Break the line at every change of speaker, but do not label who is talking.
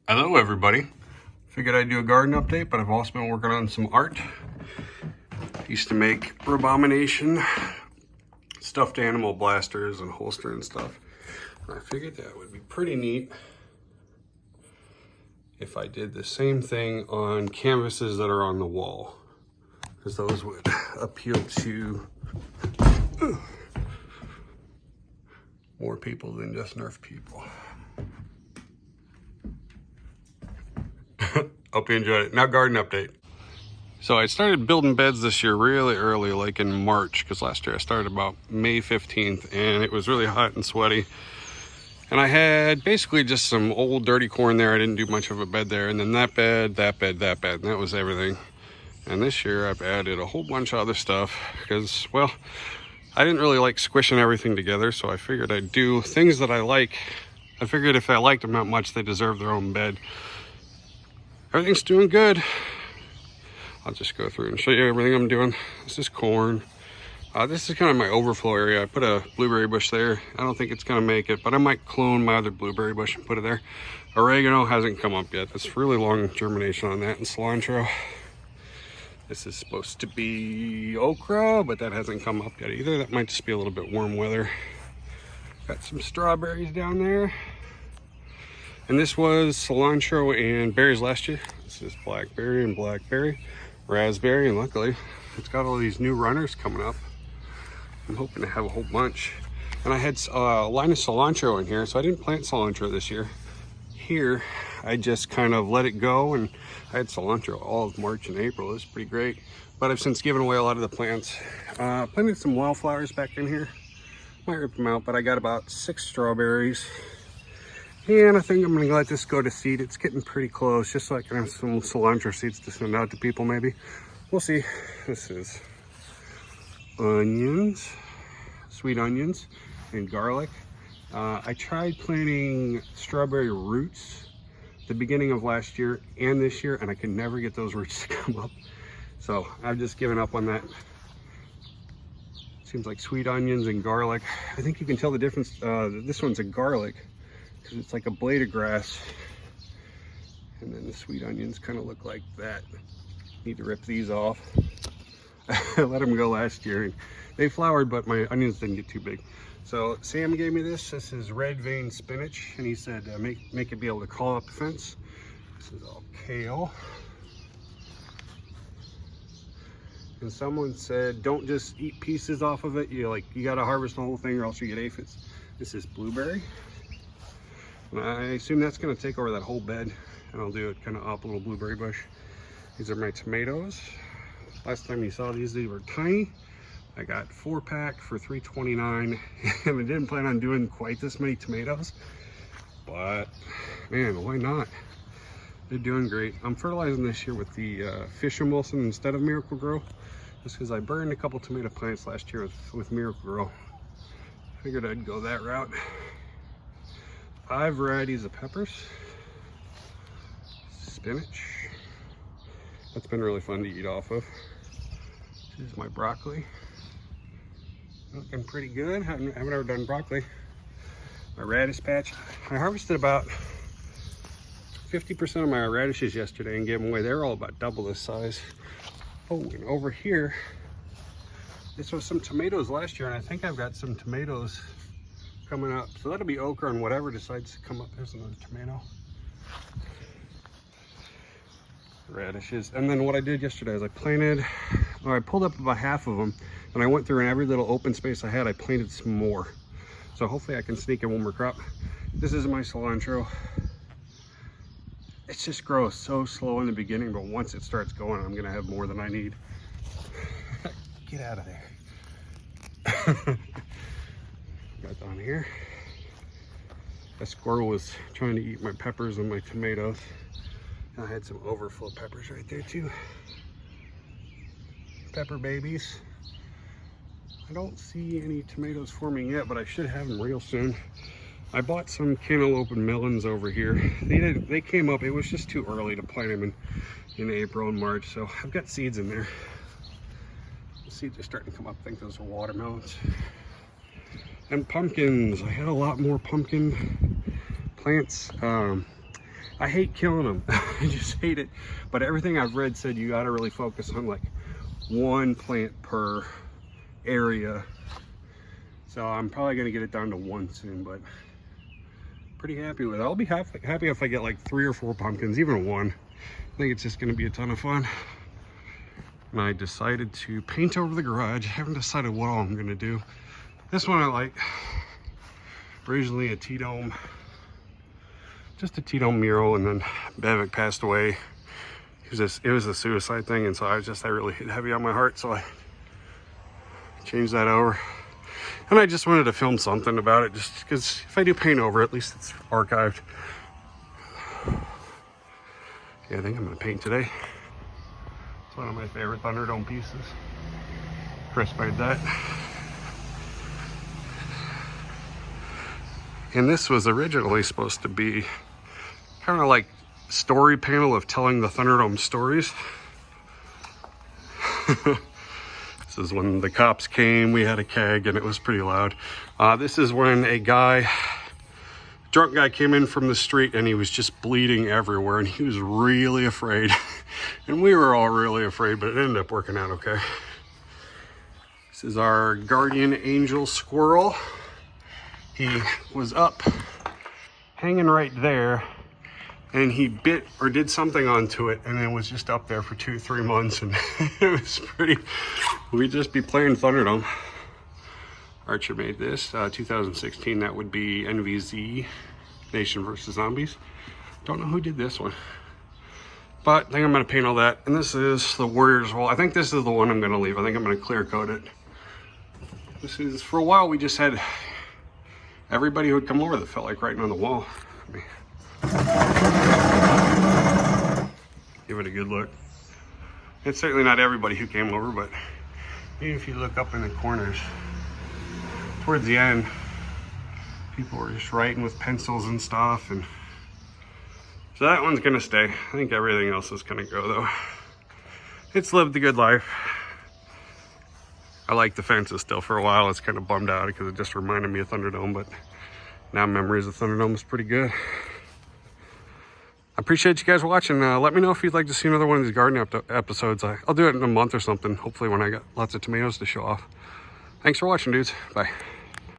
Hello everybody. Figured I'd do a garden update, but I've also been working on some art. Used to make Robomination stuffed animal blasters and holster and stuff. And I figured that would be pretty neat if I did the same thing on canvases that are on the wall, because those would appeal to more people than just Nerf people. Hope you enjoyed it. Now garden update. So I started building beds this year really early, like in March, because last year I started about May 15th and it was really hot and sweaty. And I had basically just some old dirty corn there. I didn't do much of a bed there. And then that bed, and that was everything. And this year I've added a whole bunch of other stuff because, well, I didn't really like squishing everything together. So I figured I'd do things that I like. I figured if I liked them that much, they deserve their own bed. Everything's doing good. I'll just go through and show you everything I'm doing. This is corn. This is kind of my overflow area. I put a blueberry bush there. I don't think it's gonna make it, but I might clone my other blueberry bush and put it there. Oregano hasn't come up yet. That's really long germination on that, and cilantro. This is supposed to be okra, but that hasn't come up yet either. That might just be a little bit warm weather. Got some strawberries down there. And this was cilantro and berries last year. This is blackberry and blackberry, raspberry, and luckily it's got all these new runners coming up. I'm hoping to have a whole bunch. And I had a line of cilantro in here, so I didn't plant cilantro this year. Here, I just kind of let it go, and I had cilantro all of March and April. It was pretty great. But I've since given away a lot of the plants. Planted some wildflowers back in here. Might rip them out, but I got about 6 strawberries. And I think I'm gonna let this go to seed. It's getting pretty close, just so I can have some cilantro seeds to send out to people maybe. We'll see. This is onions, sweet onions, and garlic. I tried planting strawberry roots the beginning of last year and this year, and I could never get those roots to come up. So I've just given up on that. Seems like sweet onions and garlic. I think you can tell the difference. This one's a garlic, because it's like a blade of grass, and then the sweet onions kind of look like that. Need to rip these off. I let them go last year and they flowered, but my onions didn't get too big. So Sam gave me this. This is red vein spinach, and he said make it be able to crawl up the fence. This is all kale. And someone said don't just eat pieces off of it. You gotta harvest the whole thing or else you get aphids. This is blueberry. And I assume that's going to take over that whole bed, and I'll do it kind of up a little blueberry bush. These are my tomatoes. Last time you saw these were tiny. I got 4-pack for $3.29, and I didn't plan on doing quite this many tomatoes, but man, why not? They're doing great. I'm fertilizing this year with the Fish and Wilson instead of Miracle Grow, just because I burned a couple tomato plants last year with Miracle Grow. Figured I'd go that route. 5 varieties of peppers, spinach. That's been really fun to eat off of. This is my broccoli. Looking pretty good. Haven't ever done broccoli. My radish patch. I harvested about 50% of my radishes yesterday and gave them away. They're all about double this size. Oh, and over here, this was some tomatoes last year, and I think I've got some tomatoes coming up, so that'll be okra and whatever decides to come up. There's another tomato, radishes. And then what I did yesterday is I pulled up about half of them, and I went through in every little open space I had. I planted some more, so hopefully I can sneak in one more crop. This is my cilantro. It just grows so slow in the beginning, but once it starts going, I'm gonna have more than I need. Get out of there. Got down here. A squirrel was trying to eat my peppers and my tomatoes. And I had some overflow peppers right there too. Pepper babies. I don't see any tomatoes forming yet, but I should have them real soon. I bought some cantaloupe and melons over here. They came up. It was just too early to plant them in April and March, so I've got seeds in there. The seeds are starting to come up. I think those are watermelons. And pumpkins. I had a lot more pumpkin plants. I hate killing them. I just hate it. But everything I've read said you got to really focus on like one plant per area. So I'm probably going to get it down to one soon, but pretty happy with it. I'll be happy if I get like 3 or 4 pumpkins, even one. I think it's just going to be a ton of fun. And I decided to paint over the garage. I haven't decided what all I'm going to do. This one I like. Originally a T-dome, just a T-dome mural, and then Bevic passed away. It was a suicide thing, and so that really hit heavy on my heart, so I changed that over. And I just wanted to film something about it, just because if I do paint over, at least it's archived. Yeah, I think I'm gonna paint today. It's one of my favorite Thunderdome pieces. Chris made that. And this was originally supposed to be kind of like story panel of telling the Thunderdome stories. This is when the cops came, we had a keg, and it was pretty loud. This is when a drunk guy came in from the street, and he was just bleeding everywhere, and he was really afraid. And we were all really afraid, but it ended up working out okay. This is our guardian angel squirrel. He was up, hanging right there, and he bit or did something onto it, and it was just up there for 2-3 months, and it was pretty, we'd just be playing Thunderdome. Archer made this, 2016, that would be NVZ, Nation versus Zombies. Don't know who did this one, but I think I'm gonna paint all that. And this is the Warriors wall. I think this is the one I'm gonna leave. I think I'm gonna clear coat it. This is, for a while, we just had everybody who would come over that felt like writing on the wall. Give it a good look. It's certainly not everybody who came over, but even if you look up in the corners, towards the end, people were just writing with pencils and stuff, and so that one's gonna stay. I think everything else is gonna go though. It's lived a good life. I like the fences still. For a while, it's kind of bummed out because it just reminded me of Thunderdome, but now memories of Thunderdome is pretty good. I appreciate you guys watching. Let me know if you'd like to see another one of these gardening episodes. I'll do it in a month or something, hopefully when I got lots of tomatoes to show off. Thanks for watching, dudes. Bye.